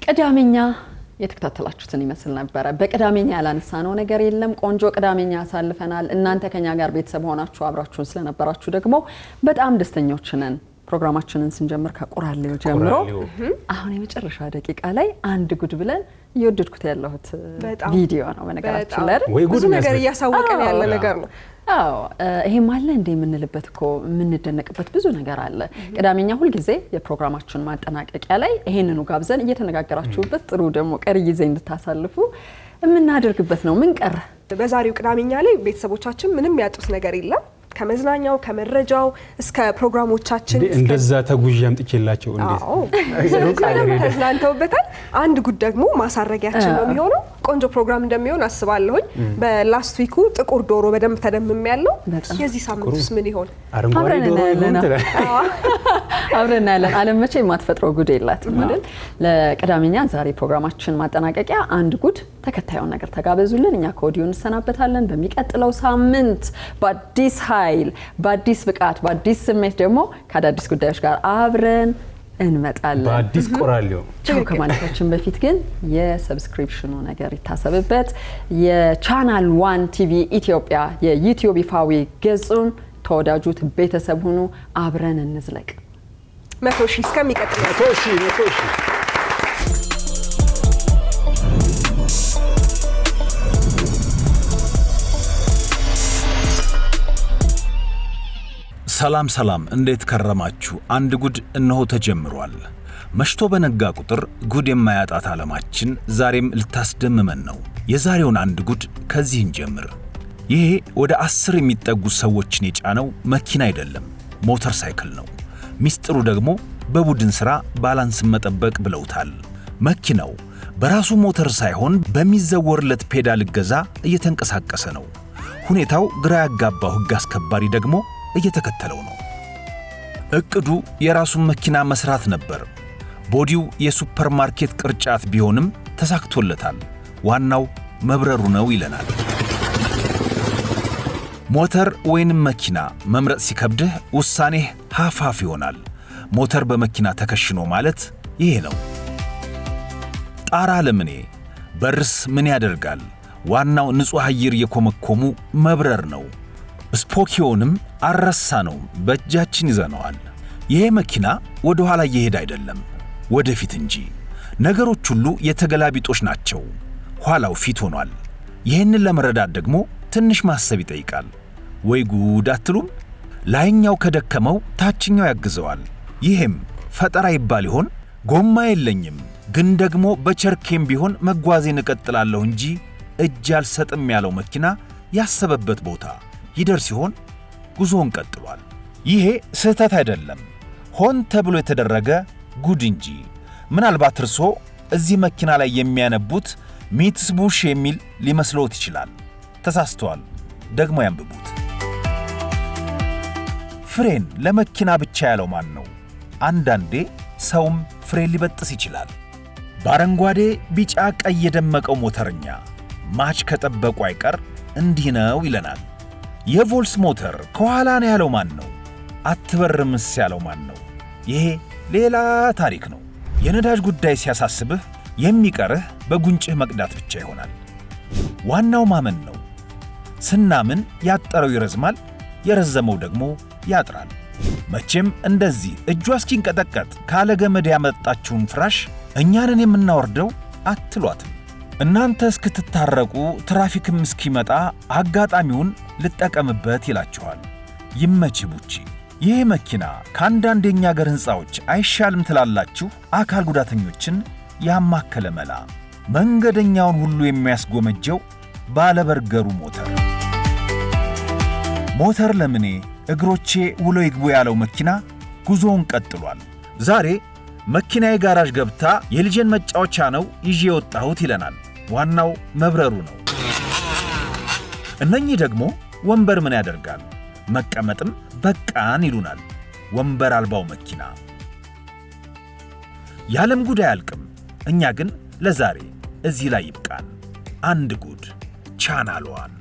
ቅዳሜኛ የተከታተላችሁትን ይመስል ነበር። በቅዳሜኛ ያላነሳነው ነገር የለም። ቆንጆ ቅዳሜኛ ያሳልፈናል። እናንተ ከኛ ጋር ቤተሰብ ሆናችሁ አብራችሁን ስለነበራችሁ ደግሞ በጣም ደስተኞች ነን። ፕሮግራማችንን ስንጀምር ከቁራሌው ጀምሮ አሁን የመጨረሻ ደቂቃ ላይ አንድ ጉድ ብለን እየወደድኩት ያለሁት ቪዲዮ ነው። በነገራችን ላይ ብዙ ነገር እያሳወቀን ያለ ነገር ነው። አዎ ይሄም አለ እንደ የምንልበት እኮ የምንደነቅበት ብዙ ነገር አለ። ቅዳሜኛ ሁሉ ጊዜ የፕሮግራማችን ማጠናቀቂያ ላይ ይሄንኑ ጋብዘን እየተነጋገራችሁበት ጥሩ ደግሞ ቀሪ ጊዜ እንድታሳልፉ የምናደርግበት ነው። ምን ቀረ? በዛሬው ቅዳሜኛ ላይ ቤተሰቦቻችን ምንም ያጡት ነገር የለም። ከመዝናኛው ከመረጃው እስከ ፕሮግራሞቻችን እንደዛ ተጉዥ አምጥቼላቸው ተዝናንተውበታል። አንድ ጉድ ደግሞ ማሳረጊያችን ነው የሚሆነው። ቆንጆ ፕሮግራም እንደሚሆን አስባለሁኝ። በላስት ዊኩ ጥቁር ዶሮ በደንብ ተደምም ያለው የዚህ ሳምንቱስ ምን ይሆን? አረንጓዴ ዶሮ ይሆን? አብረን እናያለን። ዓለም መቼ የማትፈጥረው ጉድ የላትም አይደል? ለቅዳሜኛ ዛሬ ፕሮግራማችን ማጠናቀቂያ አንድ ጉድ ተከታዩን ነገር ተጋበዙልን። እኛ ከወዲሁ እንሰናበታለን። በሚቀጥለው ሳምንት በአዲስ ኃይል፣ በአዲስ ብቃት፣ በአዲስ ስሜት ደግሞ ከአዳዲስ ጉዳዮች ጋር አብረን እንመጣለን። በአዲስ ቆራሌው ቻው ከማለታችን በፊት ግን የሰብስክሪፕሽኑ ነገር ይታሰብበት። የቻናል 1 ቲቪ ኢትዮጵያ የዩቲዩብ ይፋዊ ገጹን ተወዳጁት፣ ቤተሰብ ሁኑ፣ አብረን እንዝለቅ። 100,000 እስከሚቀጥል 100,000 ሰላም እንዴት ከረማችሁ? አንድ ጉድ እነሆ ተጀምሯል። መሽቶ በነጋ ቁጥር ጉድ የማያጣት ዓለማችን ዛሬም ልታስደምመን ነው። የዛሬውን አንድ ጉድ ከዚህ እንጀምር። ይሄ ወደ 10 የሚጠጉ ሰዎችን የጫነው መኪና አይደለም፣ ሞተር ሳይክል ነው። ሚስጥሩ ደግሞ በቡድን ሥራ ባላንስ መጠበቅ ብለውታል። መኪናው በራሱ ሞተር ሳይሆን በሚዘወርለት ፔዳል እገዛ እየተንቀሳቀሰ ነው። ሁኔታው ግራ ያጋባው ሕግ አስከባሪ ደግሞ እየተከተለው ነው። እቅዱ የራሱን መኪና መስራት ነበር። ቦዲው የሱፐርማርኬት ቅርጫት ቢሆንም ተሳክቶለታል። ዋናው መብረሩ ነው ይለናል። ሞተር ወይንም መኪና መምረጥ ሲከብድህ ውሳኔህ ሀፋፍ ይሆናል። ሞተር በመኪና ተከሽኖ ማለት ይሄ ነው። ጣራ ለምኔ በርስ ምን ያደርጋል? ዋናው ንጹሕ አየር የኮመኮሙ መብረር ነው። ስፖኪዮንም አረሳ ነው፣ በእጃችን ይዘነዋል። ይሄ መኪና ወደ ኋላ እየሄደ አይደለም፣ ወደፊት እንጂ። ነገሮች ሁሉ የተገላቢጦሽ ናቸው። ኋላው ፊት ሆኗል። ይህንን ለመረዳት ደግሞ ትንሽ ማሰብ ይጠይቃል። ወይ ጉድ አትሉም? ላይኛው ከደከመው ታችኛው ያግዘዋል። ይሄም ፈጠራ ይባል ይሆን? ጎማ የለኝም ግን ደግሞ በቸርኬም ቢሆን መጓዜን እቀጥላለሁ እንጂ እጅ አልሰጥም ያለው መኪና ያሰበበት ቦታ ይደርስ ሲሆን ጉዞውን ቀጥሏል። ይሄ ስህተት አይደለም፣ ሆን ተብሎ የተደረገ ጉድ እንጂ። ምናልባት እርሶ እዚህ መኪና ላይ የሚያነቡት ሚትስ ቡሽ የሚል ሊመስሎት ይችላል። ተሳስተዋል። ደግሞ ያንብቡት። ፍሬን ለመኪና ብቻ ያለው ማን ነው? አንዳንዴ ሰውም ፍሬን ሊበጥስ ይችላል። በአረንጓዴ ቢጫ ቀይ የደመቀው ሞተርኛ ማች ከጠበቁ አይቀር እንዲህ ነው ይለናል። የቮልስ ሞተር ከኋላ ነው ያለው ማን ነው? አትበርምስ ያለው ማን ነው? ይሄ ሌላ ታሪክ ነው። የነዳጅ ጉዳይ ሲያሳስብህ የሚቀርህ በጉንጭህ መቅዳት ብቻ ይሆናል። ዋናው ማመን ነው። ስናምን ያጠረው ይረዝማል፣ የረዘመው ደግሞ ያጥራል። መቼም እንደዚህ እጇ እስኪንቀጠቀጥ ካለ ገመድ ያመጣችውን ፍራሽ እኛንን የምናወርደው አትሏትም። እናንተ እስክትታረቁ ትራፊክም እስኪመጣ አጋጣሚውን ልጠቀምበት ይላችኋል። ይመች ቡቺ። ይሄ መኪና ከአንዳንድ የኛ አገር ሕንፃዎች አይሻልም ትላላችሁ? አካል ጉዳተኞችን ያማከለ መላ፣ መንገደኛውን ሁሉ የሚያስጎመጀው ባለበርገሩ ሞተር። ሞተር ለምኔ እግሮቼ ውሎ ይግቡ ያለው መኪና ጉዞውን ቀጥሏል። ዛሬ መኪናዬ ጋራዥ ገብታ የልጄን መጫወቻ ነው ይዤ የወጣሁት ይለናል። ዋናው መብረሩ ነው። እነኚህ ደግሞ ወንበር ምን ያደርጋል? መቀመጥም በቃን ይሉናል። ወንበር አልባው መኪና። የዓለም ጉድ አያልቅም። እኛ ግን ለዛሬ እዚህ ላይ ይብቃን። አንድ ጉድ ቻናል 1